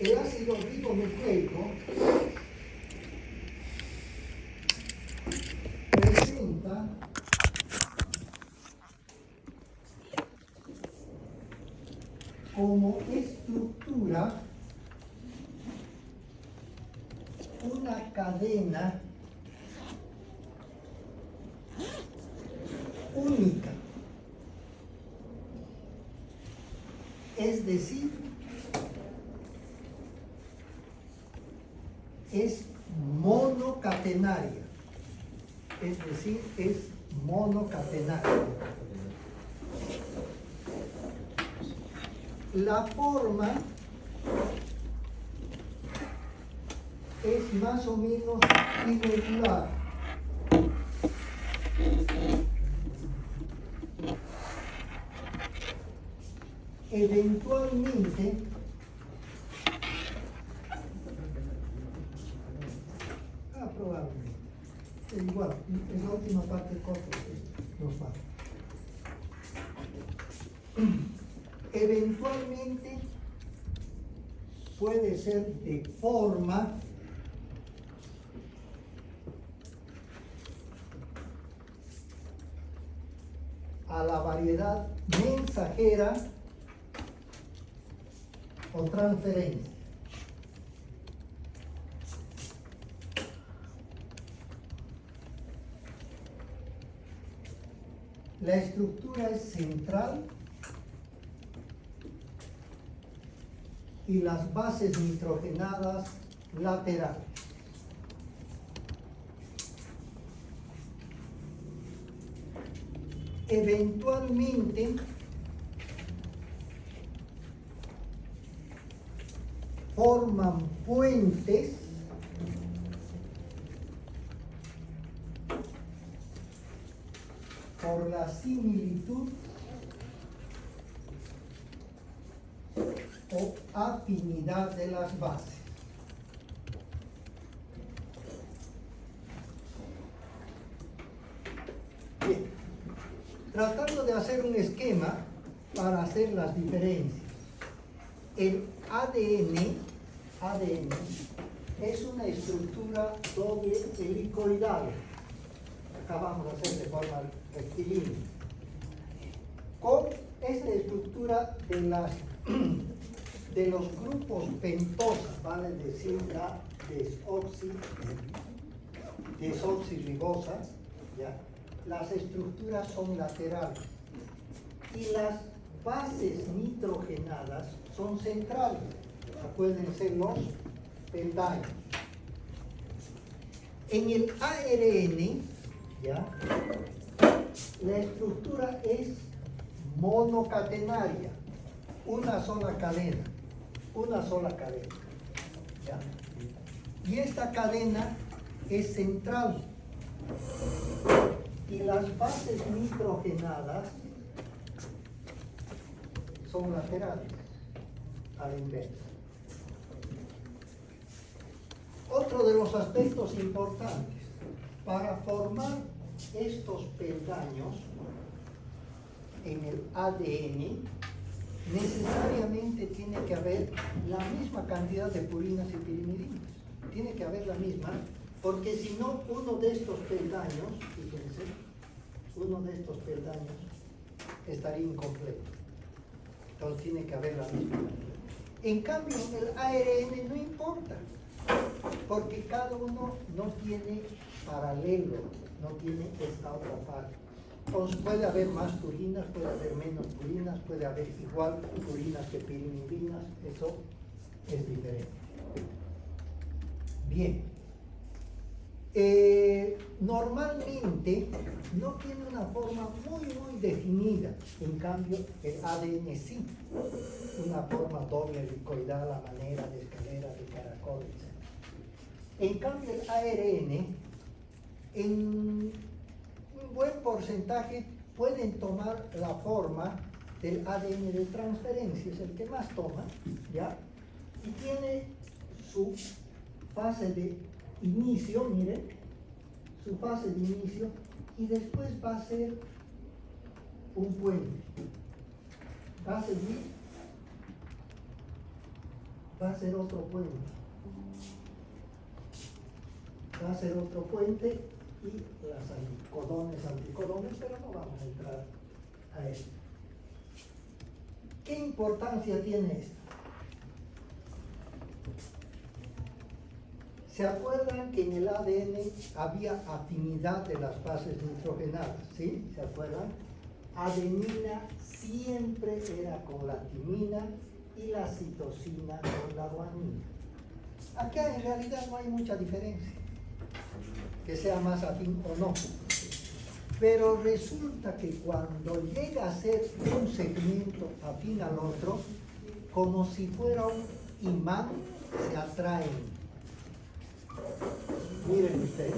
El ácido ribonucleico presenta como estructura una cadena única, es decir, es monocatenaria, La forma es más o menos irregular. Eventualmente, probablemente, igual, es la última parte corta que nos falta. Eventualmente puede ser de forma a la variedad mensajera o transferencia. La estructura es central y las bases nitrogenadas laterales. Eventualmente forman puentes por la similitud o afinidad de las bases. Bien, tratando de hacer un esquema para hacer las diferencias. El ADN es una estructura doble helicoidal. Acá vamos a hacer de forma rectilínea. Con esta estructura de los grupos pentosas, vale decir la desoxirribosa, ¿ya? Las estructuras son laterales y las bases nitrogenadas son centrales. Acuérdense los peldaños. En el ARN, ¿ya? La estructura es monocatenaria, una sola cadena, ¿ya? Y esta cadena es central y las bases nitrogenadas son laterales, a la inversa. Otro de los aspectos importantes, para formar estos peldaños en el ADN, necesariamente tiene que haber la misma cantidad de purinas y pirimidinas. Tiene que haber la misma, porque si no, uno de estos peldaños, fíjense, estaría incompleto. Entonces tiene que haber la misma cantidad. En cambio, el ARN no importa, porque cada uno no tiene paralelo, no tiene esta otra parte. Entonces puede haber más purinas, puede haber menos purinas, puede haber igual purinas que pirimidinas, eso es diferente. Bien. Normalmente no tiene una forma muy definida, en cambio el ADN sí, una forma doble helicoidal a manera de escalera, de caracol, etc. En cambio el ARN, en un buen porcentaje pueden tomar la forma del ADN de transferencia, es el que más toma, ¿ya? Y tiene su fase de inicio, miren, su fase de inicio, y después va a ser un puente. Va a seguir va a ser otro puente. Va a ser otro puente y las anticodones, pero no vamos a entrar a esto. ¿Qué importancia tiene esto? ¿Se acuerdan que en el ADN había afinidad de las bases nitrogenadas? ¿Sí? ¿Se acuerdan? Adenina siempre era con la timina y la citosina con la guanina. Acá en realidad no hay mucha diferencia, que sea más afín o no. Pero resulta que cuando llega a ser un segmento afín al otro, como si fuera un imán, se atraen. Miren ustedes.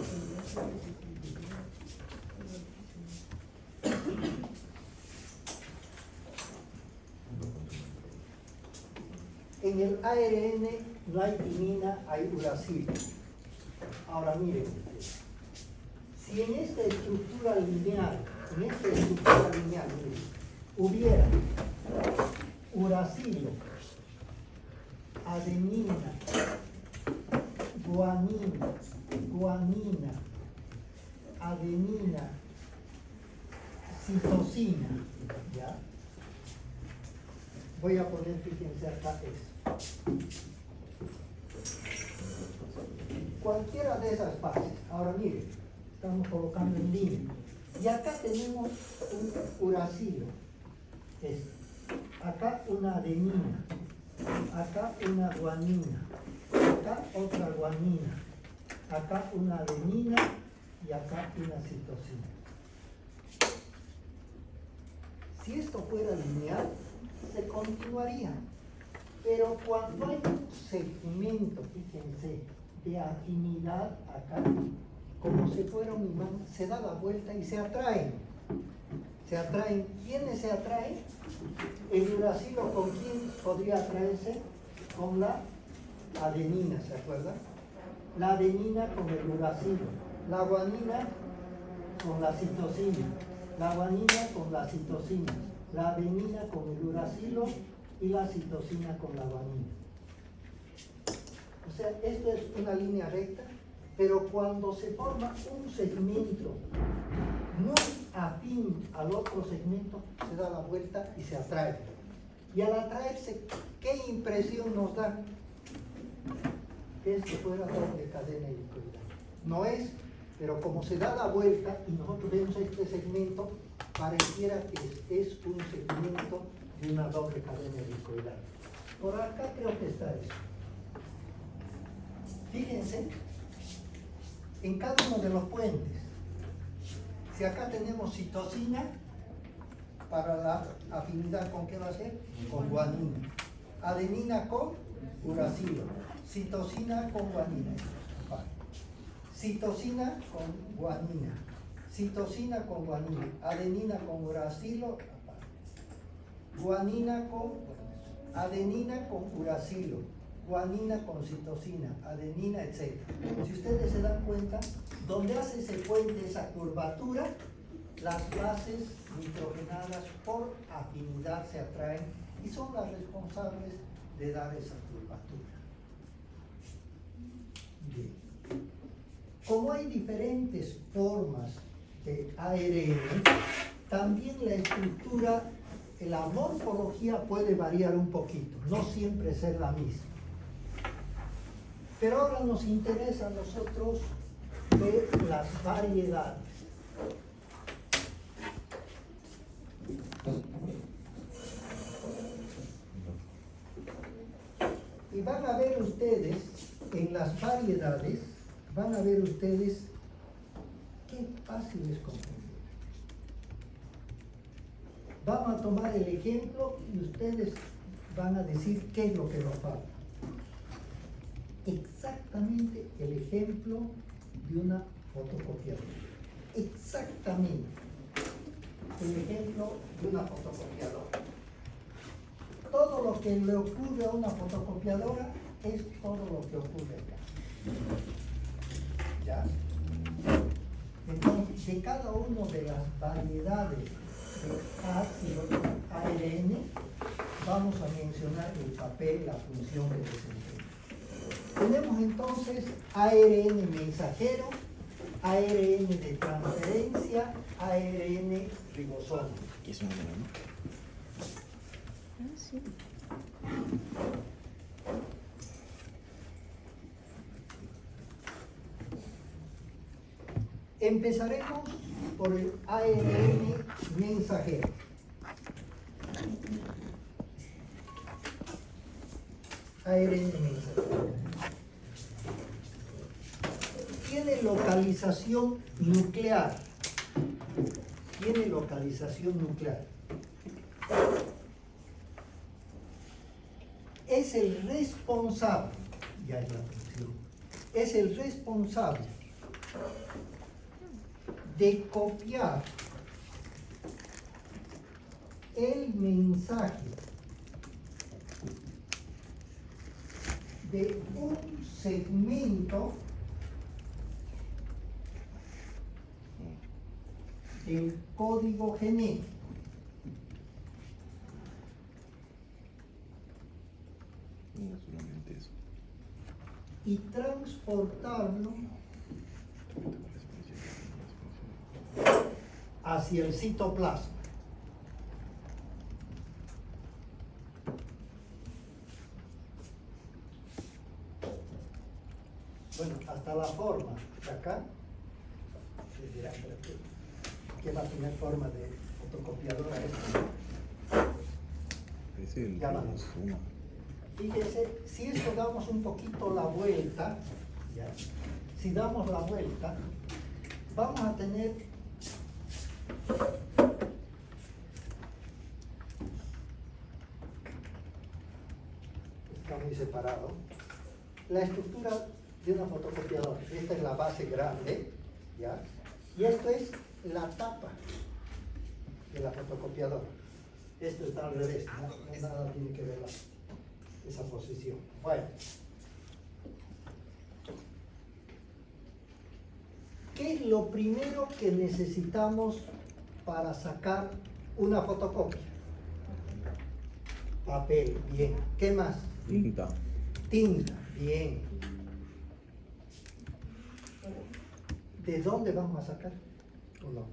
En el ARN no hay timina, hay uracilo. Ahora miren ustedes. Si en esta estructura lineal, miren, hubiera uracilo, adenina, guanina, adenina, citosina, ¿ya? Voy a poner, fíjense acá eso. Cualquiera de esas bases. Ahora miren, estamos colocando en línea. Y acá tenemos un uracilo. Acá una adenina. Acá una guanina. Acá otra guanina. Acá una adenina y acá una citosina. Si esto fuera lineal, se continuaría. Pero cuando hay un segmento, fíjense, de afinidad acá, como si fuera un imán, se da la vuelta y se atraen. Se atraen. ¿Quiénes se atraen? El uracilo, ¿con quién podría atraerse? Con la adenina, ¿se acuerdan? La adenina con el uracilo, la guanina con la citosina, la guanina con la citosina, la adenina con el uracilo y la citosina con la guanina. O sea, esto es una línea recta, pero cuando se forma un segmento muy afín al otro segmento, se da la vuelta y se atrae. Y al atraerse, ¿qué impresión nos da? Es que fuera doble cadena helicoidal. No es, pero como se da la vuelta y nosotros vemos este segmento, pareciera que es un segmento de una doble cadena helicoidal. Por acá creo que está eso. Fíjense, en cada uno de los puentes, si acá tenemos citosina, para la afinidad, ¿con qué va a ser? Con guanina. Adenina con uracilo. Citosina con guanina. Vale. Citosina con guanina. Citosina con guanina. Adenina con uracilo. Guanina con adenina con uracilo. Guanina con citosina, adenina, etc. Si ustedes se dan cuenta, donde hace ese puente, esa curvatura, las bases nitrogenadas por afinidad se atraen y son las responsables de dar esa curvatura. Bien. Como hay diferentes formas de ARN, también la estructura, la morfología puede variar un poquito, no siempre ser la misma. Pero ahora nos interesa a nosotros ver las variedades. Y van a ver ustedes, en las variedades, van a ver ustedes qué fácil es comprender. Vamos a tomar el ejemplo y ustedes van a decir qué es lo que nos falta. Exactamente el ejemplo de una fotocopiadora. Exactamente el ejemplo de una fotocopiadora. Todo lo que le ocurre a una fotocopiadora es todo lo que ocurre acá. ¿Ya? Entonces, de cada una de las variedades de ácido ARN, vamos a mencionar el papel, la función que desempeña. Tenemos entonces ARN mensajero, ARN de transferencia, ARN ribosoma. ¿Y es un número, no? Ah, sí. Empezaremos por el ARN mensajero. ARN mensajero. Tiene localización nuclear. Tiene localización nuclear. Es el responsable, ya es la función, es el responsable de copiar el mensaje de un segmento del código genético No solamente eso. y transportarlo hacia el citoplasma. Bueno, hasta la forma de acá, se dirá, pero ¿qué va a tener forma de fotocopiadora esto? Es el Ya va. ribosoma. Fíjense, si esto damos un poquito la vuelta, ¿ya? Si damos la vuelta, vamos a tener está muy separado la estructura de una fotocopiadora. Esta es la base grande, ¿ya? Y esto es la tapa de la fotocopiadora. Esto está al revés, no nada tiene que ver esa posición. Bueno, ¿qué es lo primero que necesitamos para sacar una fotocopia? Papel, bien. ¿Qué más? Tinta. Tinta, bien. ¿De dónde vamos a sacar? ¿O no?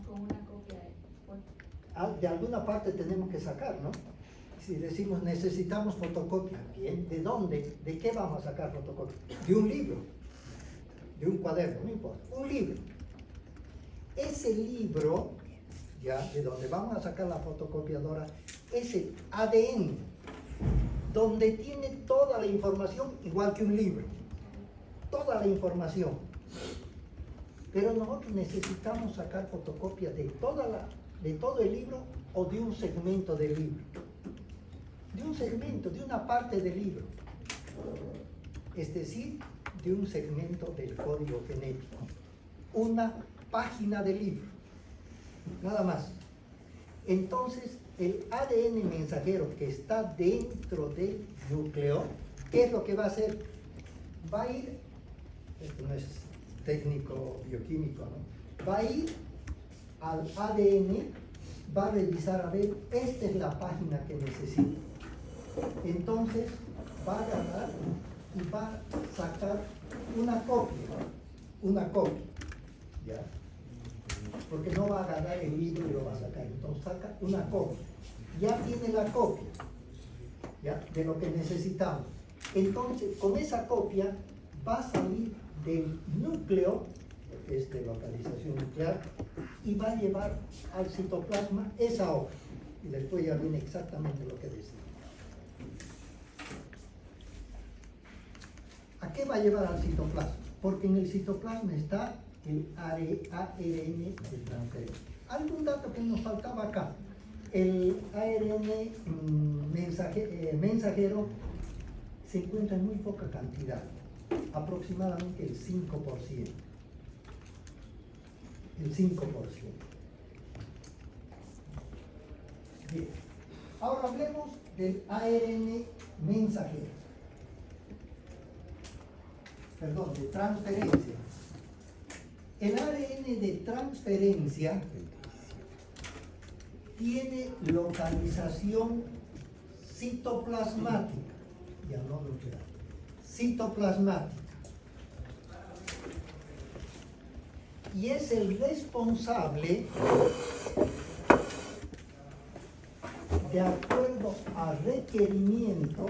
Con una copia de De alguna parte tenemos que sacar, ¿no? Si decimos necesitamos fotocopia, bien. ¿De dónde? ¿De qué vamos a sacar fotocopia? De un libro, de un cuaderno, no importa. Un libro. Ese libro, ya, de donde vamos a sacar la fotocopiadora, es el ADN, donde tiene toda la información, igual que un libro. Toda la información. Pero nosotros necesitamos sacar fotocopia de todo el libro o de un segmento del libro. De un segmento, de una parte del libro. Es decir, de un segmento del código genético. Una página del libro. Nada más. Entonces, el ADN mensajero que está dentro del núcleo, ¿qué es lo que va a hacer? Va a ir, esto no es técnico bioquímico, ¿no? Va a ir al ADN, va a revisar, a ver, esta es la página que necesito. Entonces, va a agarrar y va a sacar una copia, ¿ya? Porque no va a agarrar el libro y lo va a sacar, entonces saca una copia. Ya tiene la copia, ¿ya? De lo que necesitamos. Entonces, con esa copia va a salir del núcleo, que es de localización nuclear, y va a llevar al citoplasma esa hoja. Y después ya viene exactamente lo que decía. ¿A qué va a llevar al citoplasma? Porque en el citoplasma está el ARN de transferencia. Algún dato que nos faltaba acá. El ARN mensajero se encuentra en muy poca cantidad, aproximadamente el 5%. El 5%. Bien. Ahora hablemos del ARN mensajero. Perdón, de transferencia. El ARN de transferencia tiene localización citoplasmática, ya no nuclear, citoplasmática. Y es el responsable, de acuerdo al requerimiento,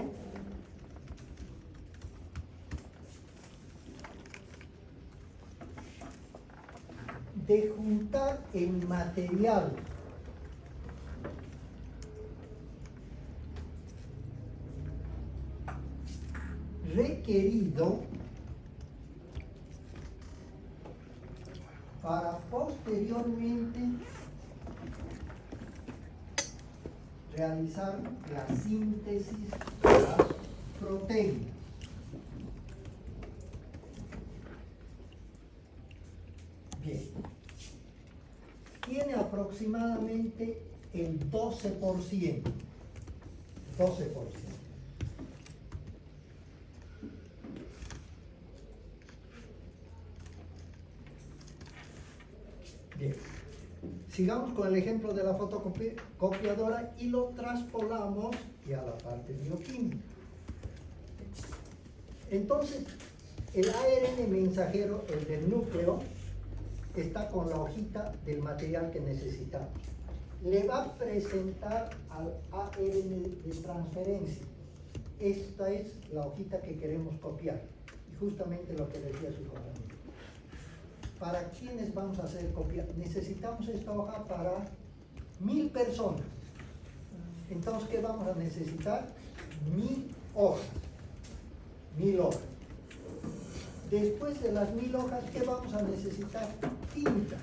de juntar el material requerido para posteriormente realizar la síntesis de las proteínas. Bien, tiene aproximadamente el 12%. Bien, sigamos con el ejemplo de la fotocopiadora y lo traspolamos ya a la parte bioquímica. Entonces, el ARN mensajero, el del núcleo, está con la hojita del material que necesitamos. Le va a presentar al ARN de transferencia. Esta es la hojita que queremos copiar. Y justamente lo que decía su compañero. ¿Para quiénes vamos a hacer copia? Necesitamos esta hoja para 1000 personas. Entonces, ¿qué vamos a necesitar? 1000 hojas. 1000 hojas. Después de las 1000 hojas, ¿qué vamos a necesitar? Tinta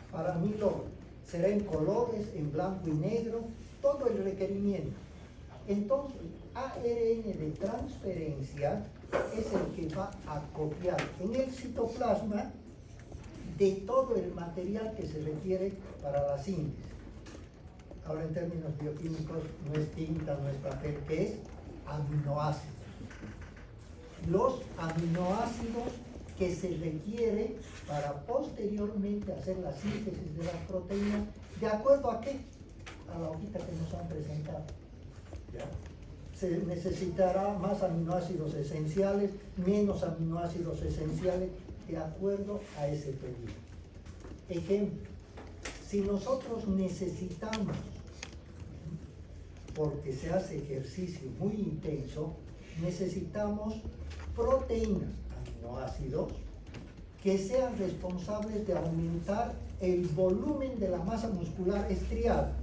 para 1000 hojas. Será en colores, en blanco y negro, todo el requerimiento. Entonces, ARN de transferencia es el que va a copiar en el citoplasma de todo el material que se requiere para la síntesis. Ahora, en términos bioquímicos, no es tinta, no es papel, ¿qué es? Aminoácidos. Los aminoácidos que se requiere para posteriormente hacer la síntesis de las proteínas, ¿de acuerdo a qué? A la hojita que nos han presentado. ¿Ya? Se necesitará más aminoácidos esenciales, menos aminoácidos esenciales, de acuerdo a ese pedido. Ejemplo, si nosotros necesitamos, porque se hace ejercicio muy intenso, necesitamos proteínas, aminoácidos, que sean responsables de aumentar el volumen de la masa muscular estriada.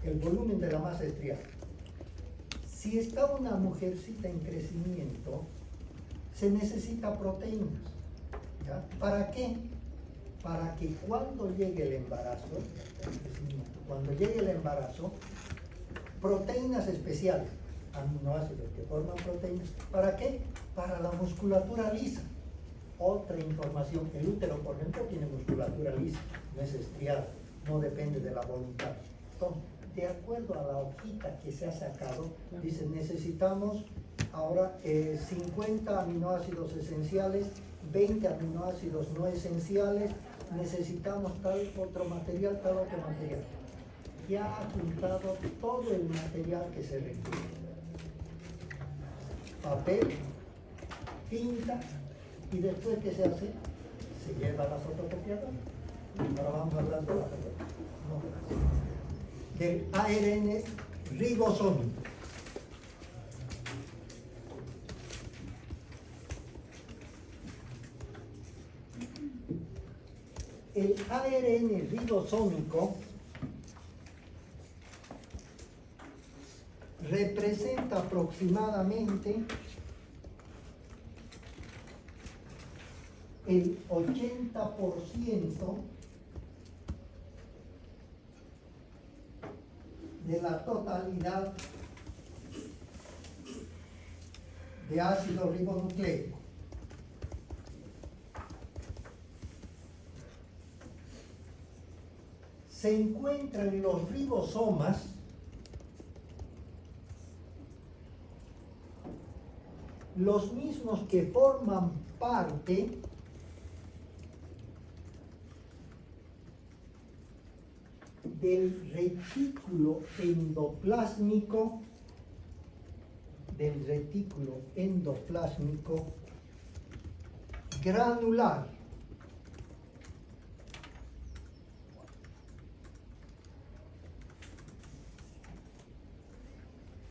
El volumen de la masa estriada. Si está una mujercita en crecimiento, se necesita proteínas. ¿Ya? ¿Para qué? Para que cuando llegue el embarazo, proteínas especiales, aminoácidos que forman proteínas, ¿para qué? Para la musculatura lisa. Otra información, el útero, por ejemplo, tiene musculatura lisa, no es estriada, no depende de la voluntad. Entonces, de acuerdo a la hojita que se ha sacado, dice, necesitamos ahora 50 aminoácidos esenciales, 20 aminoácidos no esenciales, necesitamos tal otro material, tal otro material. Ya ha juntado todo el material que se requiere. Papel, tinta, y después, ¿qué se hace? Se lleva a la fotocopiadora. Ahora vamos a hablar de la fotocopiadora. Del ARN ribosómico. El ARN ribosómico representa aproximadamente el 80% de la totalidad de ácido ribonucleico. Se encuentran en los ribosomas los mismos que forman parte del retículo endoplásmico granular.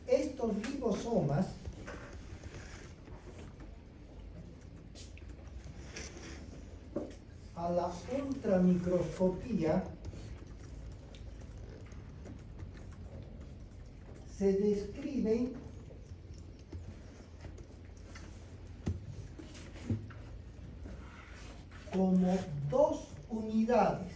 Estos ribosomas a la ultramicroscopía se describen como dos unidades.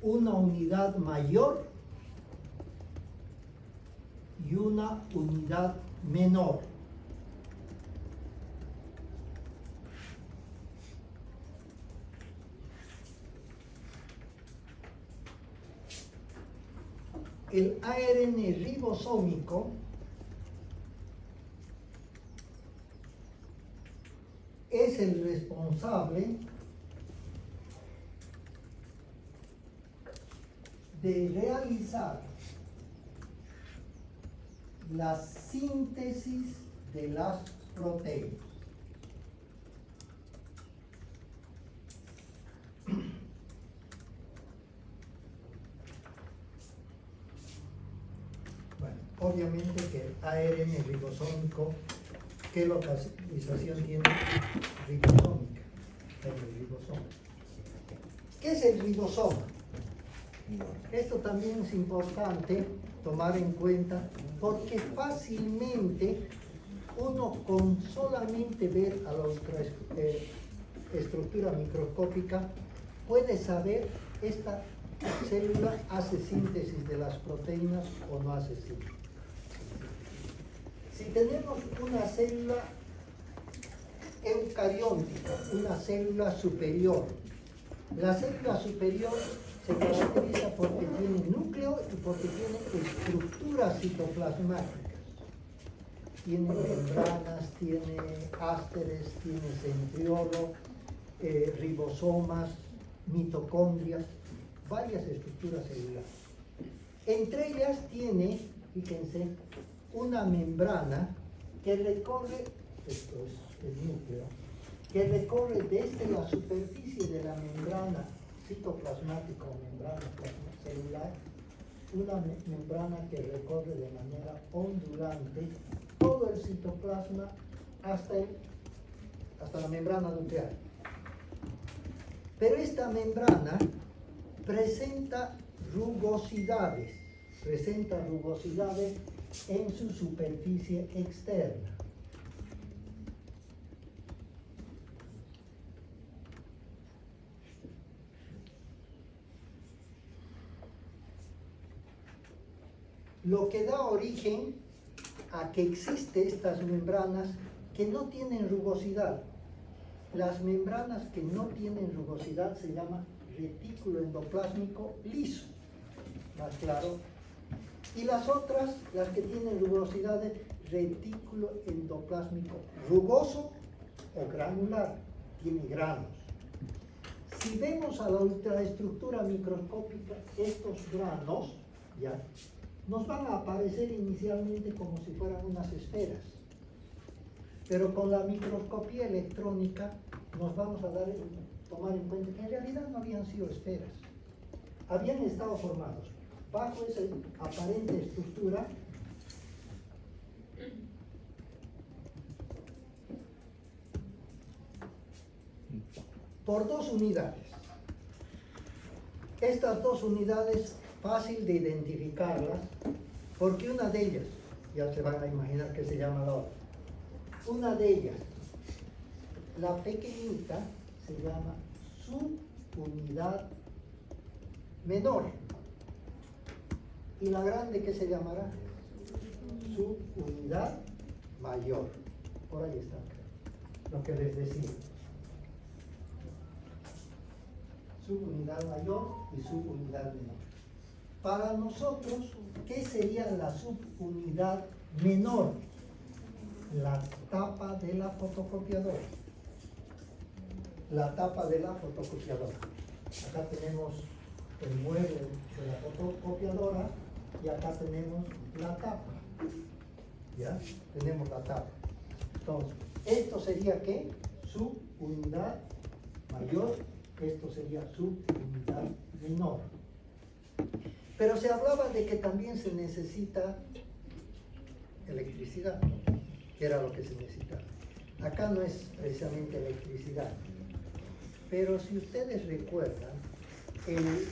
Una unidad mayor y una unidad menor. El ARN ribosómico es el responsable de realizar la síntesis de las proteínas. Bueno, obviamente que el ARN ribosómico, ¿qué localización tiene ribosómica? El ribosoma. ¿Qué es el ribosoma? Esto también es importante tomar en cuenta porque fácilmente uno con solamente ver a la estructura microscópica puede saber esta célula hace síntesis de las proteínas o no hace síntesis. Si tenemos una célula eucariótica, una célula superior, la célula superior se caracteriza porque tiene núcleo y porque tiene estructuras citoplasmáticas. Tiene membranas, tiene ásteres, tiene centriolo, ribosomas, mitocondrias, varias estructuras celulares. Entre ellas tiene, fíjense, una membrana que recorre, esto es el núcleo, que recorre desde la superficie de la membrana citoplasmática o membrana celular, una membrana que recorre de manera ondulante todo el citoplasma hasta la membrana nuclear. Pero esta membrana presenta rugosidades en su superficie externa. Lo que da origen a que existen estas membranas que no tienen rugosidad. Las membranas que no tienen rugosidad se llama retículo endoplásmico liso, más claro. Y las otras, las que tienen rugosidad, es retículo endoplásmico rugoso o granular, tiene granos. Si vemos a la ultraestructura microscópica, estos granos ya nos van a aparecer inicialmente como si fueran unas esferas, pero con la microscopía electrónica nos vamos a tomar en cuenta que en realidad no habían sido esferas, habían estado formados bajo esa aparente estructura por dos unidades. Estas dos unidades fácil de identificarlas porque una de ellas, ya se van a imaginar que se llama la otra, una de ellas, la pequeñita, se llama subunidad menor y la grande, ¿qué se llamará? Subunidad mayor. Por ahí está lo que les decía. Subunidad mayor y subunidad menor. Para nosotros, ¿qué sería la subunidad menor? La tapa de la fotocopiadora. la tapa de la fotocopiadora. Acá tenemos el mueble de la fotocopiadora y acá tenemos la tapa. ¿Ya? Tenemos la tapa. Entonces, esto sería ¿qué? Su unidad mayor, esto sería su unidad menor. Pero se hablaba de que también se necesita electricidad, que era lo que se necesitaba. Acá no es precisamente electricidad, pero si ustedes recuerdan, el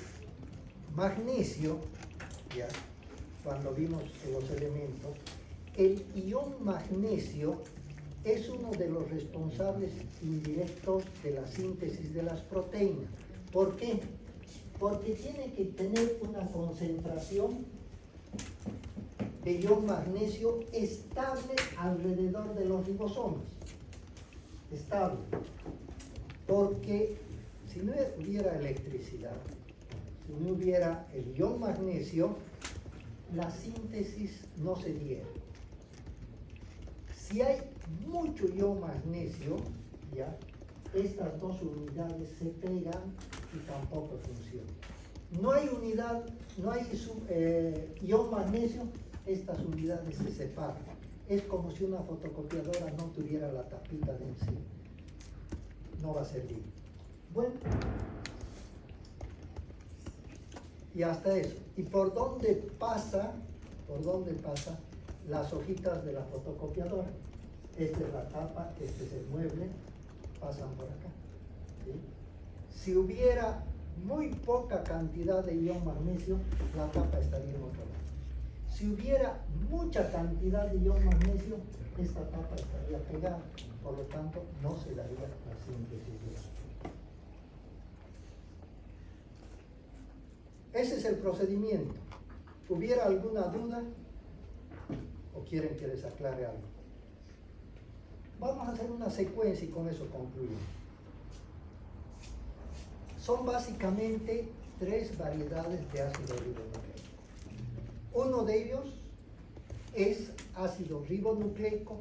magnesio, ya, cuando vimos los elementos, el ion magnesio es uno de los responsables indirectos de la síntesis de las proteínas. ¿Por qué? Porque tiene que tener una concentración de ion magnesio estable alrededor de los ribosomas. Estable. Porque si no hubiera electricidad, si no hubiera el ion magnesio, la síntesis no se diera. Si hay mucho ion magnesio, ¿ya? Estas dos unidades se pegan y tampoco funcionan. No hay unidad, no hay ion magnesio, estas unidades se separan. Es como si una fotocopiadora no tuviera la tapita de encima. No va a servir. Bueno, y hasta eso. ¿Y por dónde pasa las hojitas de la fotocopiadora? Esta es la tapa, este es el mueble, pasan por acá. ¿Sí? Si hubiera muy poca cantidad de ion magnesio, la tapa estaría en otro lado. Si hubiera mucha cantidad de ion magnesio, esta tapa estaría pegada, por lo tanto no se daría la síntesis de la. Ese es el procedimiento. ¿Hubiera alguna duda? ¿O quieren que les aclare algo? Vamos a hacer una secuencia y con eso concluimos. Son básicamente 3 variedades de ácido ribonucleico. Uno de ellos es ácido ribonucleico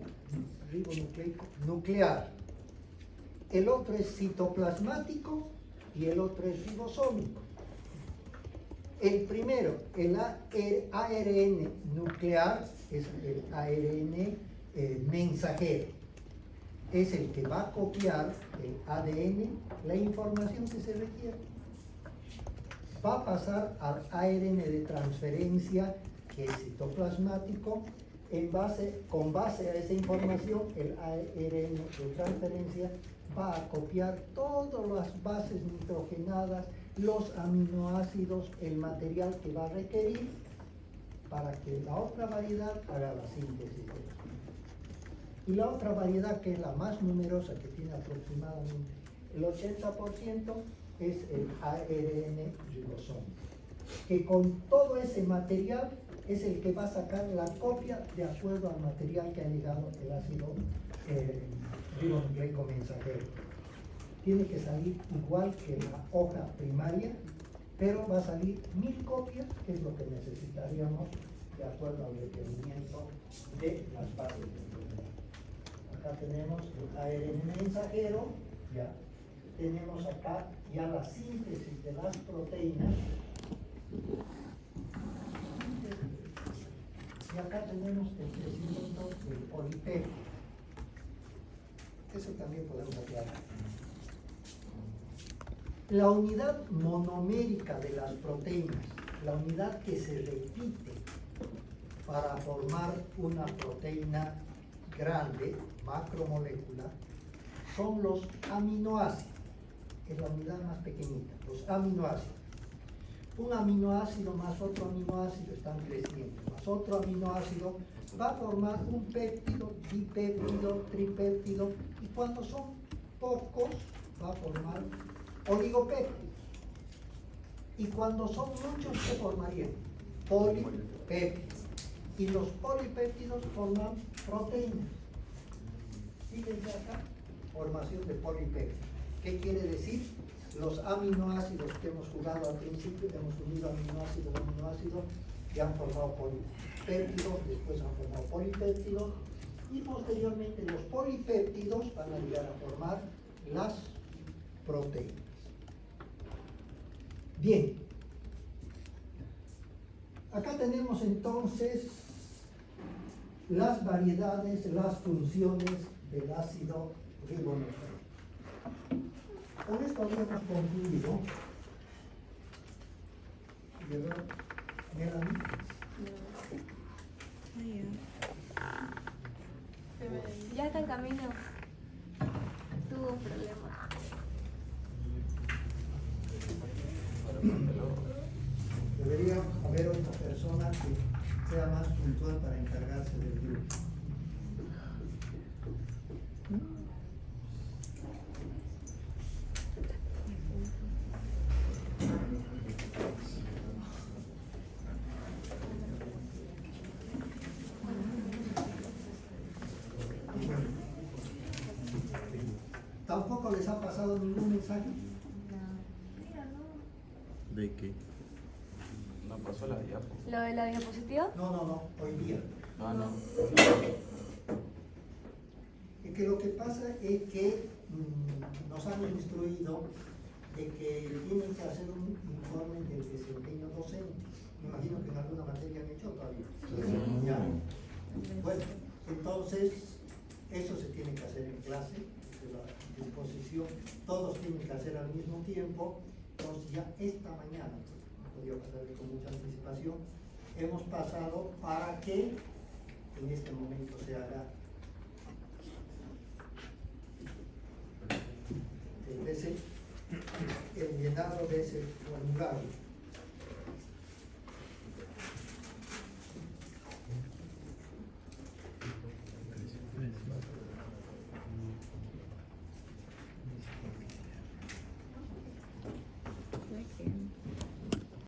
nuclear. El otro es citoplasmático y el otro es ribosómico. El primero, el ARN nuclear, es el ARN mensajero. Es el que va a copiar el ADN, la información que se requiere. Va a pasar al ARN de transferencia, que es citoplasmático. Con base a esa información, el ARN de transferencia va a copiar todas las bases nitrogenadas, los aminoácidos, el material que va a requerir para que la otra variedad haga la síntesis de eso. Y la otra variedad, que es la más numerosa, que tiene aproximadamente el 80%, es el ARN ribosómico, que con todo ese material es el que va a sacar la copia de acuerdo al material que ha llegado el ácido ribonucleico mensajero. Tiene que salir igual que la hoja primaria, pero va a salir 1000 copias, que es lo que necesitaríamos de acuerdo al requerimiento de las bases de enfermedad. Acá tenemos el ARN mensajero, ya. Tenemos acá ya la síntesis de las proteínas. Y acá tenemos el crecimiento del polipéptido. Eso también podemos aclarar. La unidad monomérica de las proteínas, la unidad que se repite para formar una proteína grande, macromolécula, son los aminoácidos. Es la unidad más pequeñita, los aminoácidos. Un aminoácido más otro aminoácido están creciendo, más otro aminoácido va a formar un péptido, dipéptido, tripéptido, y cuando son pocos va a formar oligopéptidos. Y cuando son muchos, ¿qué formarían? Polipéptidos. Y los polipéptidos forman proteínas. Fíjense acá, formación de polipéptidos. ¿Qué quiere decir? Los aminoácidos que hemos jugado al principio, hemos unido aminoácido, que han formado polipéptidos, después han formado polipéptidos, y posteriormente los polipéptidos van a llegar a formar las proteínas. Bien, acá tenemos entonces las variedades, las funciones del ácido ribonucleico. Con esto habíamos concluido. ¿Llegó Melanie? Ya está en camino. Tuvo un problema. Debería haber otra persona que sea más puntual para encargarse del grupo. ¿Tampoco les ha pasado ningún mensaje? ¿De qué? No pasó la diapo. ¿Lo de la diapositiva? No, hoy día. Ah, no. Es que lo que pasa es que nos han instruido de que tienen que hacer un informe del desempeño docente. Me imagino que en alguna materia han hecho todavía. Sí. Ya. Bueno, entonces eso se tiene que hacer en clase, de la disposición, todos tienen que hacer al mismo tiempo. Entonces ya esta mañana, no podía pasarle con mucha anticipación, hemos pasado para que en este momento se haga el llenado de ese formulario.